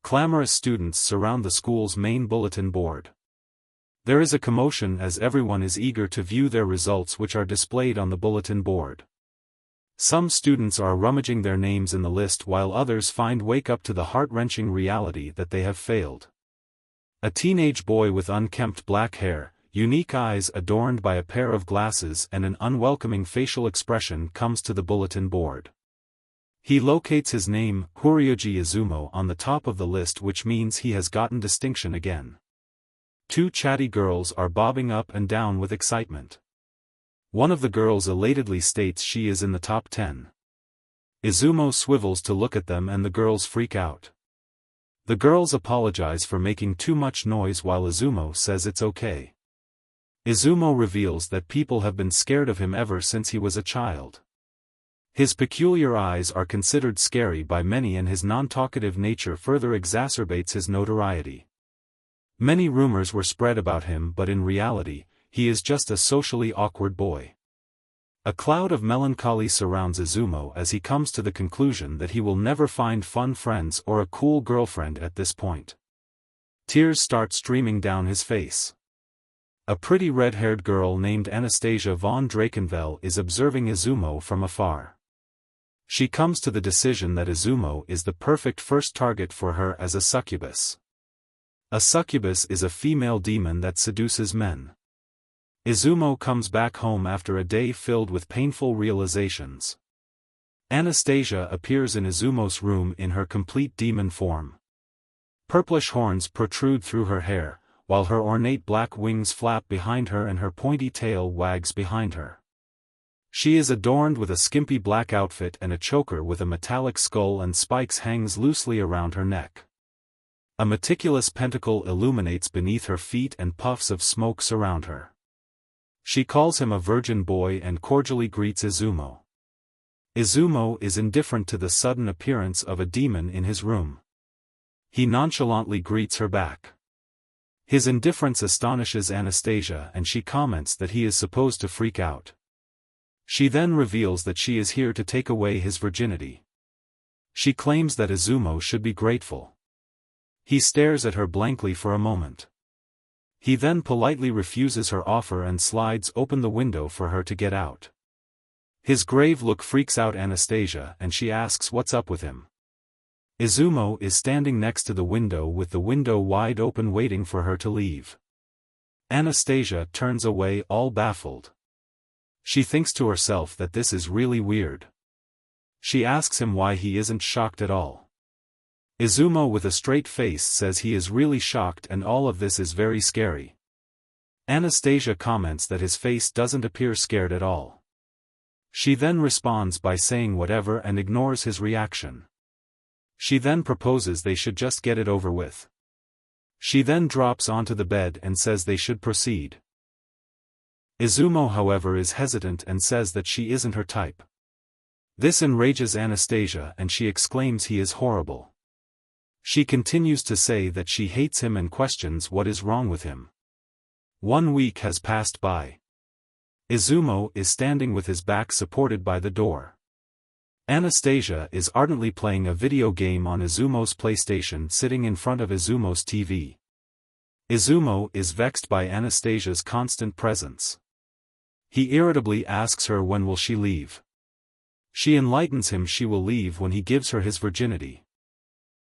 Clamorous students surround the school's main bulletin board. There is a commotion as everyone is eager to view their results, which are displayed on the bulletin board. Some students are rummaging their names in the list while others wake up to the heart-wrenching reality that they have failed. A teenage boy with unkempt black hair, unique eyes adorned by a pair of glasses and an unwelcoming facial expression comes to the bulletin board. He locates his name, Horyoji Izumo, on the top of the list, which means he has gotten distinction again. Two chatty girls are bobbing up and down with excitement. One of the girls elatedly states she is in the top 10. Izumo swivels to look at them and the girls freak out. The girls apologize for making too much noise while Izumo says it's okay. Izumo reveals that people have been scared of him ever since he was a child. His peculiar eyes are considered scary by many and his non-talkative nature further exacerbates his notoriety. Many rumors were spread about him, but in reality, he is just a socially awkward boy. A cloud of melancholy surrounds Izumo as he comes to the conclusion that he will never find fun friends or a cool girlfriend at this point. Tears start streaming down his face. A pretty red-haired girl named Anastasia von Drakenvel is observing Izumo from afar. She comes to the decision that Izumo is the perfect first target for her as a succubus. A succubus is a female demon that seduces men. Izumo comes back home after a day filled with painful realizations. Anastasia appears in Izumo's room in her complete demon form. Purplish horns protrude through her hair, while her ornate black wings flap behind her and her pointy tail wags behind her. She is adorned with a skimpy black outfit and a choker with a metallic skull and spikes hangs loosely around her neck. A meticulous pentacle illuminates beneath her feet and puffs of smoke surround her. She calls him a virgin boy and cordially greets Izumo. Izumo is indifferent to the sudden appearance of a demon in his room. He nonchalantly greets her back. His indifference astonishes Anastasia and she comments that he is supposed to freak out. She then reveals that she is here to take away his virginity. She claims that Izumo should be grateful. He stares at her blankly for a moment. He then politely refuses her offer and slides open the window for her to get out. His grave look freaks out Anastasia and she asks what's up with him. Izumo is standing next to the window with the window wide open waiting for her to leave. Anastasia turns away all baffled. She thinks to herself that this is really weird. She asks him why he isn't shocked at all. Izumo with a straight face says he is really shocked and all of this is very scary. Anastasia comments that his face doesn't appear scared at all. She then responds by saying whatever and ignores his reaction. She then proposes they should just get it over with. She then drops onto the bed and says they should proceed. Izumo however is hesitant and says that she isn't her type. This enrages Anastasia and she exclaims he is horrible. She continues to say that she hates him and questions what is wrong with him. 1 week has passed by. Izumo is standing with his back supported by the door. Anastasia is ardently playing a video game on Izumo's PlayStation sitting in front of Izumo's TV. Izumo is vexed by Anastasia's constant presence. He irritably asks her when will she leave. She enlightens him she will leave when he gives her his virginity.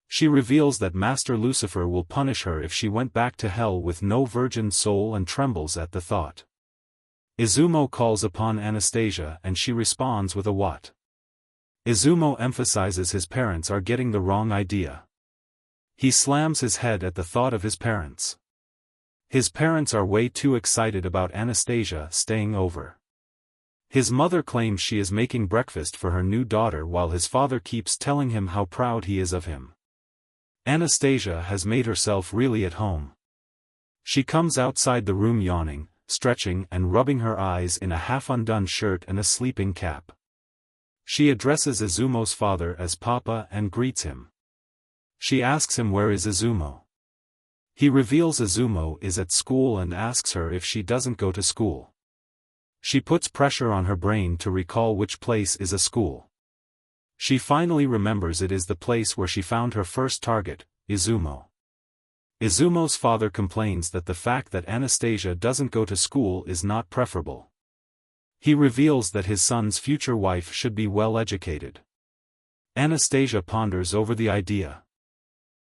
She reveals that Master Lucifer will punish her if she went back to hell with no virgin soul and trembles at the thought. Izumo calls upon Anastasia and she responds with a what. Izumo emphasizes his parents are getting the wrong idea. He slams his head at the thought of his parents. His parents are way too excited about Anastasia staying over. His mother claims she is making breakfast for her new daughter while his father keeps telling him how proud he is of him. Anastasia has made herself really at home. She comes outside the room yawning, stretching and rubbing her eyes in a half-undone shirt and a sleeping cap. She addresses Izumo's father as Papa and greets him. She asks him where is Izumo. He reveals Izumo is at school and asks her if she doesn't go to school. She puts pressure on her brain to recall which place is a school. She finally remembers it is the place where she found her first target, Izumo. Izumo's father complains that the fact that Anastasia doesn't go to school is not preferable. He reveals that his son's future wife should be well educated. Anastasia ponders over the idea.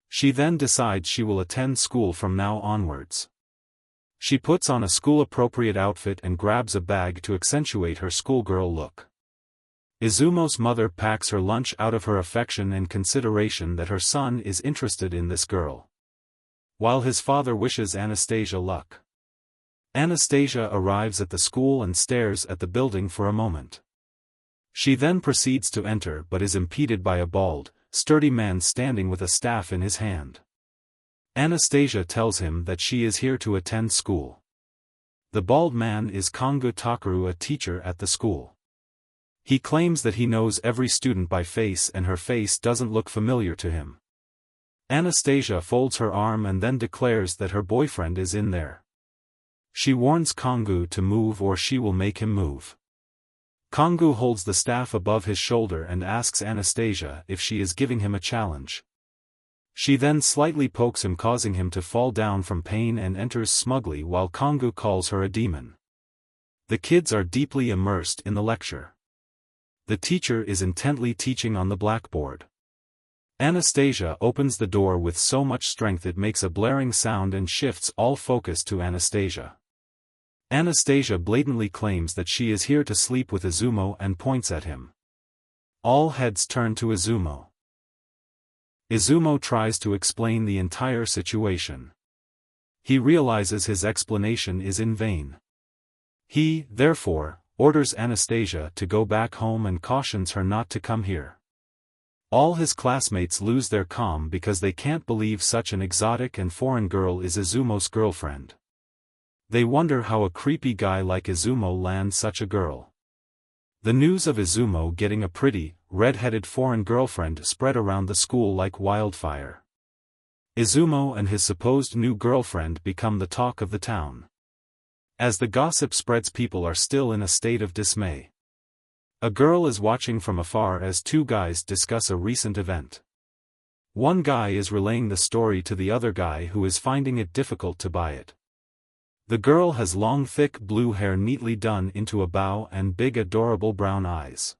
She then decides she will attend school from now onwards. She puts on a school-appropriate outfit and grabs a bag to accentuate her schoolgirl look. Izumo's mother packs her lunch out of her affection and consideration that her son is interested in this girl, while his father wishes Anastasia luck. Anastasia arrives at the school and stares at the building for a moment. She then proceeds to enter but is impeded by a bald, sturdy man standing with a staff in his hand. Anastasia tells him that she is here to attend school. The bald man is Kongu Takaru, a teacher at the school. He claims that he knows every student by face and her face doesn't look familiar to him. Anastasia folds her arm and then declares that her boyfriend is in there. She warns Kongu to move or she will make him move. Kongu holds the staff above his shoulder and asks Anastasia if she is giving him a challenge. She then slightly pokes him, causing him to fall down from pain, and enters smugly while Kongu calls her a demon. The kids are deeply immersed in the lecture. The teacher is intently teaching on the blackboard. Anastasia opens the door with so much strength it makes a blaring sound and shifts all focus to Anastasia. Anastasia blatantly claims that she is here to sleep with Izumo and points at him. All heads turn to Izumo. Izumo tries to explain the entire situation. He realizes his explanation is in vain. He, therefore, orders Anastasia to go back home and cautions her not to come here. All his classmates lose their calm because they can't believe such an exotic and foreign girl is Izumo's girlfriend. They wonder how a creepy guy like Izumo lands such a girl. The news of Izumo getting a pretty, red-headed foreign girlfriend spread around the school like wildfire. Izumo and his supposed new girlfriend become the talk of the town. As the gossip spreads, people are still in a state of dismay. A girl is watching from afar as two guys discuss a recent event. One guy is relaying the story to the other guy who is finding it difficult to buy it. The girl has long thick blue hair neatly done into a bow and big adorable brown eyes.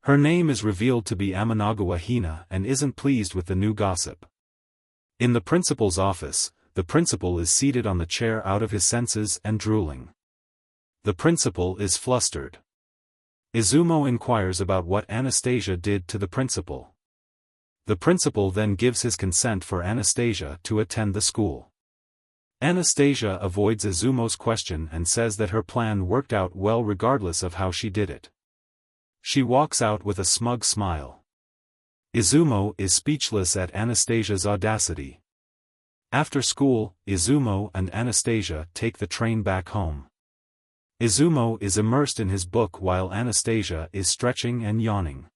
Her name is revealed to be Amanagawa Hina and isn't pleased with the new gossip. In the principal's office, the principal is seated on the chair out of his senses and drooling. The principal is flustered. Izumo inquires about what Anastasia did to the principal. The principal then gives his consent for Anastasia to attend the school. Anastasia avoids Izumo's question and says that her plan worked out well regardless of how she did it. She walks out with a smug smile. Izumo is speechless at Anastasia's audacity. After school, Izumo and Anastasia take the train back home. Izumo is immersed in his book while Anastasia is stretching and yawning.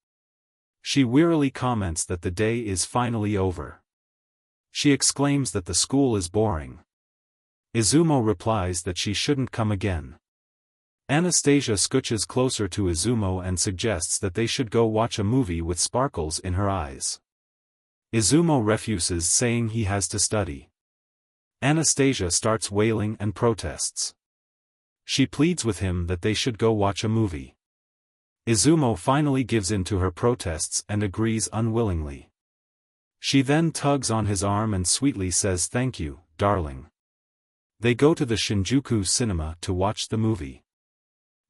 She wearily comments that the day is finally over. She exclaims that the school is boring. Izumo replies that she shouldn't come again. Anastasia scooches closer to Izumo and suggests that they should go watch a movie with sparkles in her eyes. Izumo refuses, saying he has to study. Anastasia starts wailing and protests. She pleads with him that they should go watch a movie. Izumo finally gives in to her protests and agrees unwillingly. She then tugs on his arm and sweetly says, "Thank you, darling." They go to the Shinjuku cinema to watch the movie.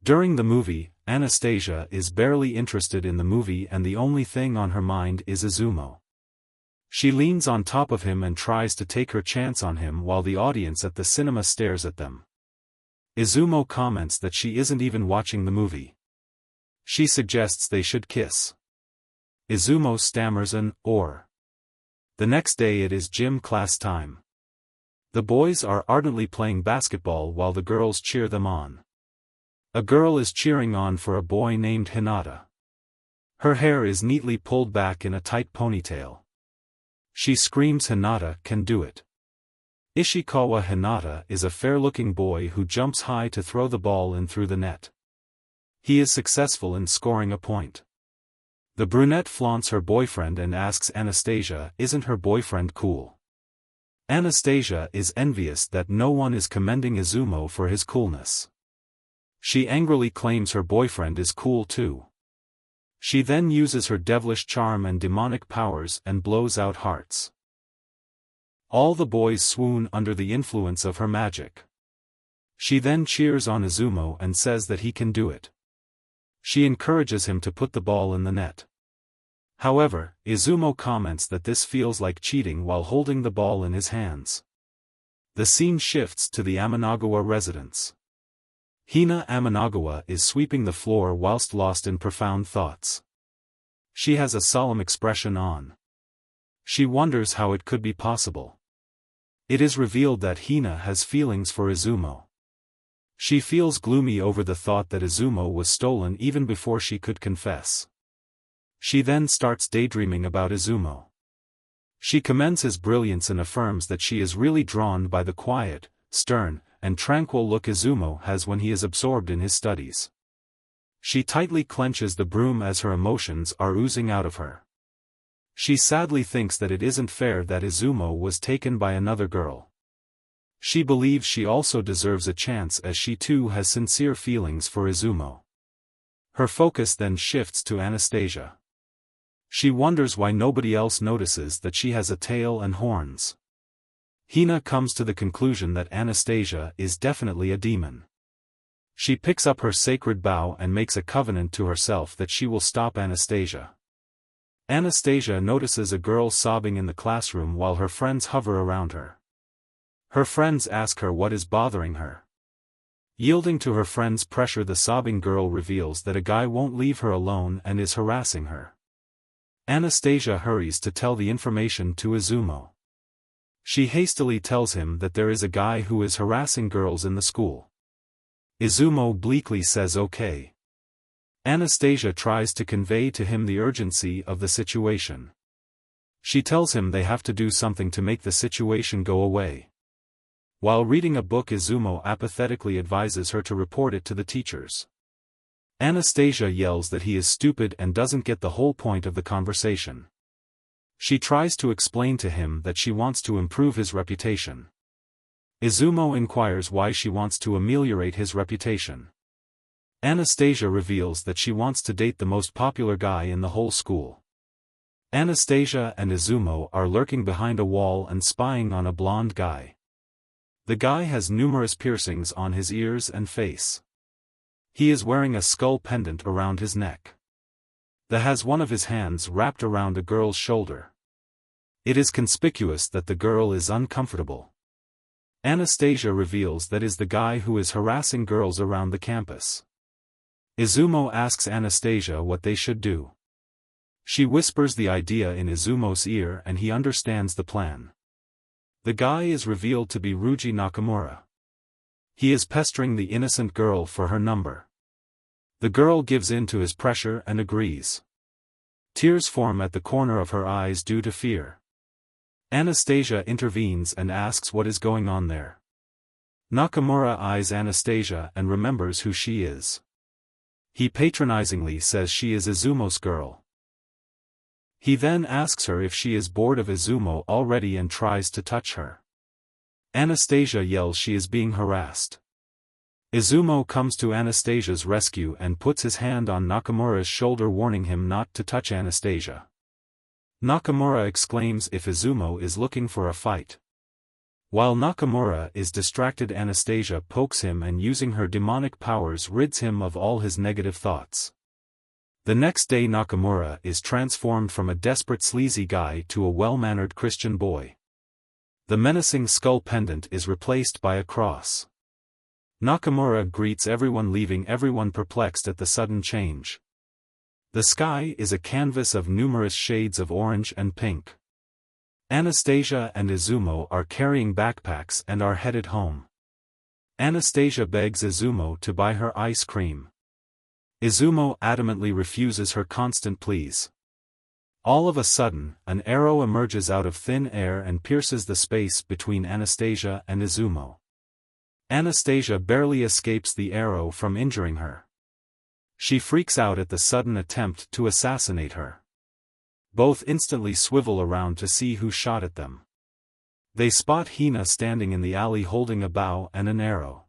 During the movie, Anastasia is barely interested in the movie and the only thing on her mind is Izumo. She leans on top of him and tries to take her chance on him while the audience at the cinema stares at them. Izumo comments that she isn't even watching the movie. She suggests they should kiss. Izumo stammers an "or." The next day it is gym class time. The boys are ardently playing basketball while the girls cheer them on. A girl is cheering on for a boy named Hinata. Her hair is neatly pulled back in a tight ponytail. She screams Hinata can do it. Ishikawa Hinata is a fair-looking boy who jumps high to throw the ball in through the net. He is successful in scoring a point. The brunette flaunts her boyfriend and asks Anastasia, isn't her boyfriend cool? Anastasia is envious that no one is commending Izumo for his coolness. She angrily claims her boyfriend is cool too. She then uses her devilish charm and demonic powers and blows out hearts. All the boys swoon under the influence of her magic. She then cheers on Izumo and says that he can do it. She encourages him to put the ball in the net. However, Izumo comments that this feels like cheating while holding the ball in his hands. The scene shifts to the Amanagawa residence. Hina Amanagawa is sweeping the floor whilst lost in profound thoughts. She has a solemn expression on. She wonders how it could be possible. It is revealed that Hina has feelings for Izumo. She feels gloomy over the thought that Izumo was stolen even before she could confess. She then starts daydreaming about Izumo. She commends his brilliance and affirms that she is really drawn by the quiet, stern, and tranquil look Izumo has when he is absorbed in his studies. She tightly clenches the broom as her emotions are oozing out of her. She sadly thinks that it isn't fair that Izumo was taken by another girl. She believes she also deserves a chance as she too has sincere feelings for Izumo. Her focus then shifts to Anastasia. She wonders why nobody else notices that she has a tail and horns. Hina comes to the conclusion that Anastasia is definitely a demon. She picks up her sacred bow and makes a covenant to herself that she will stop Anastasia. Anastasia notices a girl sobbing in the classroom while her friends hover around her. Her friends ask her what is bothering her. Yielding to her friends' pressure, the sobbing girl reveals that a guy won't leave her alone and is harassing her. Anastasia hurries to tell the information to Izumo. She hastily tells him that there is a guy who is harassing girls in the school. Izumo bleakly says okay. Anastasia tries to convey to him the urgency of the situation. She tells him they have to do something to make the situation go away. While reading a book, Izumo apathetically advises her to report it to the teachers. Anastasia yells that he is stupid and doesn't get the whole point of the conversation. She tries to explain to him that she wants to improve his reputation. Izumo inquires why she wants to ameliorate his reputation. Anastasia reveals that she wants to date the most popular guy in the whole school. Anastasia and Izumo are lurking behind a wall and spying on a blonde guy. The guy has numerous piercings on his ears and face. He is wearing a skull pendant around his neck. That has one of his hands wrapped around a girl's shoulder. It is conspicuous that the girl is uncomfortable. Anastasia reveals that is the guy who is harassing girls around the campus. Izumo asks Anastasia what they should do. She whispers the idea in Izumo's ear and he understands the plan. The guy is revealed to be Ryuji Nakamura. He is pestering the innocent girl for her number. The girl gives in to his pressure and agrees. Tears form at the corner of her eyes due to fear. Anastasia intervenes and asks what is going on there. Nakamura eyes Anastasia and remembers who she is. He patronizingly says she is Izumo's girl. He then asks her if she is bored of Izumo already and tries to touch her. Anastasia yells she is being harassed. Izumo comes to Anastasia's rescue and puts his hand on Nakamura's shoulder, warning him not to touch Anastasia. Nakamura exclaims if Izumo is looking for a fight. While Nakamura is distracted, Anastasia pokes him and using her demonic powers rids him of all his negative thoughts. The next day Nakamura is transformed from a desperate sleazy guy to a well-mannered Christian boy. The menacing skull pendant is replaced by a cross. Nakamura greets everyone, leaving everyone perplexed at the sudden change. The sky is a canvas of numerous shades of orange and pink. Anastasia and Izumo are carrying backpacks and are headed home. Anastasia begs Izumo to buy her ice cream. Izumo adamantly refuses her constant pleas. All of a sudden, an arrow emerges out of thin air and pierces the space between Anastasia and Izumo. Anastasia barely escapes the arrow from injuring her. She freaks out at the sudden attempt to assassinate her. Both instantly swivel around to see who shot at them. They spot Hina standing in the alley holding a bow and an arrow.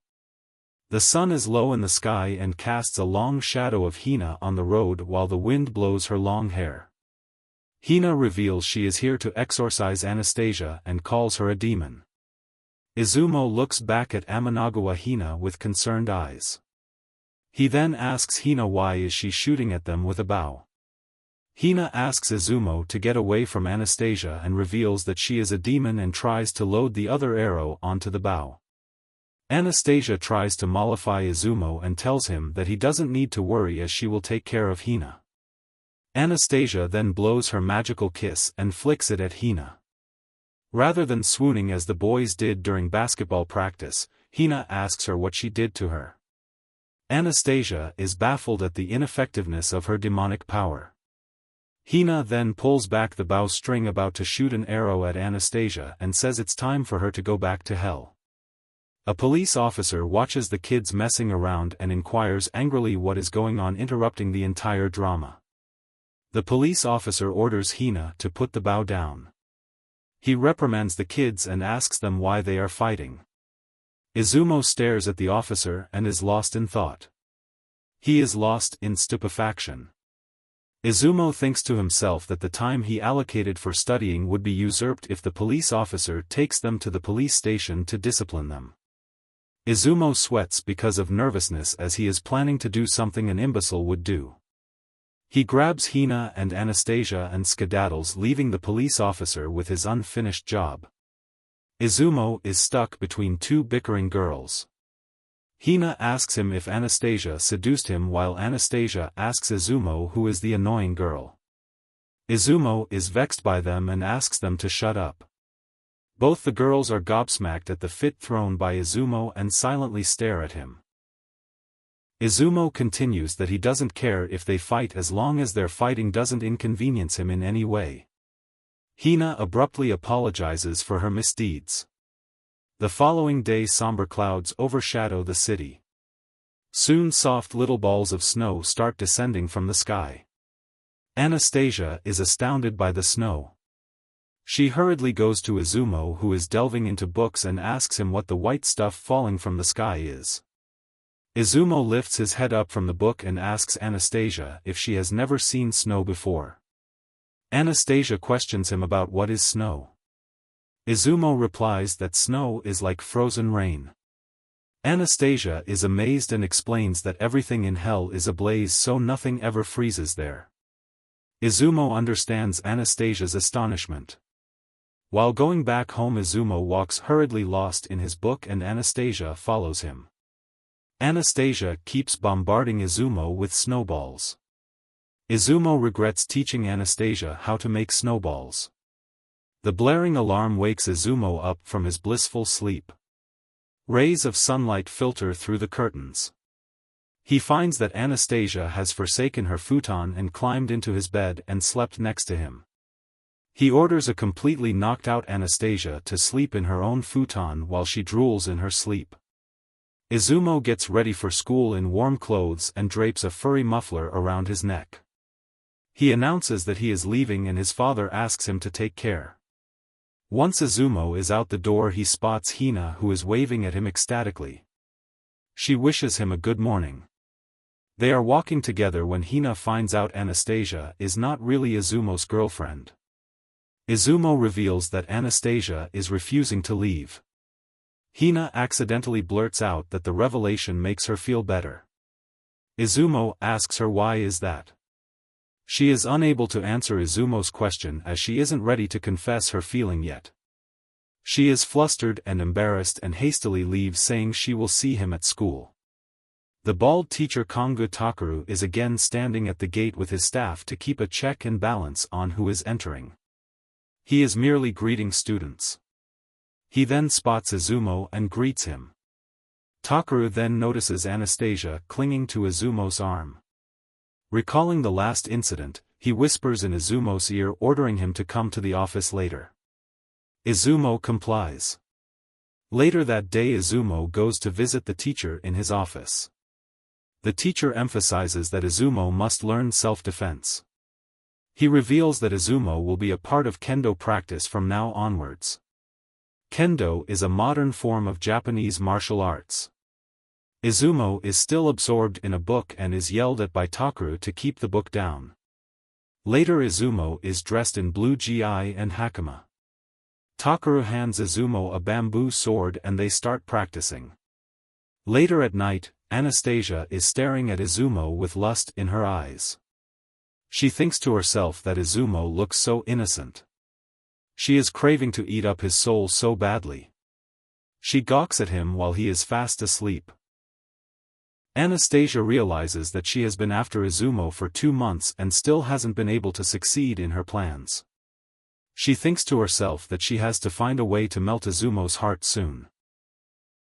The sun is low in the sky and casts a long shadow of Hina on the road while the wind blows her long hair. Hina reveals she is here to exorcise Anastasia and calls her a demon. Izumo looks back at Amanagawa Hina with concerned eyes. He then asks Hina why is she shooting at them with a bow. Hina asks Izumo to get away from Anastasia and reveals that she is a demon and tries to load the other arrow onto the bow. Anastasia tries to mollify Izumo and tells him that he doesn't need to worry as she will take care of Hina. Anastasia then blows her magical kiss and flicks it at Hina. Rather than swooning as the boys did during basketball practice, Hina asks her what she did to her. Anastasia is baffled at the ineffectiveness of her demonic power. Hina then pulls back the bowstring about to shoot an arrow at Anastasia and says it's time for her to go back to hell. A police officer watches the kids messing around and inquires angrily what is going on, interrupting the entire drama. The police officer orders Hina to put the bow down. He reprimands the kids and asks them why they are fighting. Izumo stares at the officer and is lost in thought. He is lost in stupefaction. Izumo thinks to himself that the time he allocated for studying would be usurped if the police officer takes them to the police station to discipline them. Izumo sweats because of nervousness as he is planning to do something an imbecile would do. He grabs Hina and Anastasia and skedaddles, leaving the police officer with his unfinished job. Izumo is stuck between two bickering girls. Hina asks him if Anastasia seduced him while Anastasia asks Izumo who is the annoying girl. Izumo is vexed by them and asks them to shut up. Both the girls are gobsmacked at the fit thrown by Izumo and silently stare at him. Izumo continues that he doesn't care if they fight as long as their fighting doesn't inconvenience him in any way. Hina abruptly apologizes for her misdeeds. The following day somber clouds overshadow the city. Soon soft little balls of snow start descending from the sky. Anastasia is astounded by the snow. She hurriedly goes to Izumo, who is delving into books, and asks him what the white stuff falling from the sky is. Izumo lifts his head up from the book and asks Anastasia if she has never seen snow before. Anastasia questions him about what is snow. Izumo replies that snow is like frozen rain. Anastasia is amazed and explains that everything in hell is ablaze, so nothing ever freezes there. Izumo understands Anastasia's astonishment. While going back home, Izumo walks hurriedly lost in his book and Anastasia follows him. Anastasia keeps bombarding Izumo with snowballs. Izumo regrets teaching Anastasia how to make snowballs. The blaring alarm wakes Izumo up from his blissful sleep. Rays of sunlight filter through the curtains. He finds that Anastasia has forsaken her futon and climbed into his bed and slept next to him. He orders a completely knocked-out Anastasia to sleep in her own futon while she drools in her sleep. Izumo gets ready for school in warm clothes and drapes a furry muffler around his neck. He announces that he is leaving and his father asks him to take care. Once Izumo is out the door, he spots Hina, who is waving at him ecstatically. She wishes him a good morning. They are walking together when Hina finds out Anastasia is not really Izumo's girlfriend. Izumo reveals that Anastasia is refusing to leave. Hina accidentally blurts out that the revelation makes her feel better. Izumo asks her why is that. She is unable to answer Izumo's question as she isn't ready to confess her feeling yet. She is flustered and embarrassed and hastily leaves, saying she will see him at school. The bald teacher Kongu Takaru is again standing at the gate with his staff to keep a check and balance on who is entering. He is merely greeting students. He then spots Izumo and greets him. Takaru then notices Anastasia clinging to Izumo's arm. Recalling the last incident, he whispers in Izumo's ear, ordering him to come to the office later. Izumo complies. Later that day, Izumo goes to visit the teacher in his office. The teacher emphasizes that Izumo must learn self-defense. He reveals that Izumo will be a part of kendo practice from now onwards. Kendo is a modern form of Japanese martial arts. Izumo is still absorbed in a book and is yelled at by Takeru to keep the book down. Later Izumo is dressed in blue gi and hakama. Takeru hands Izumo a bamboo sword and they start practicing. Later at night, Anastasia is staring at Izumo with lust in her eyes. She thinks to herself that Izumo looks so innocent. She is craving to eat up his soul so badly. She gawks at him while he is fast asleep. Anastasia realizes that she has been after Izumo for 2 months and still hasn't been able to succeed in her plans. She thinks to herself that she has to find a way to melt Izumo's heart soon.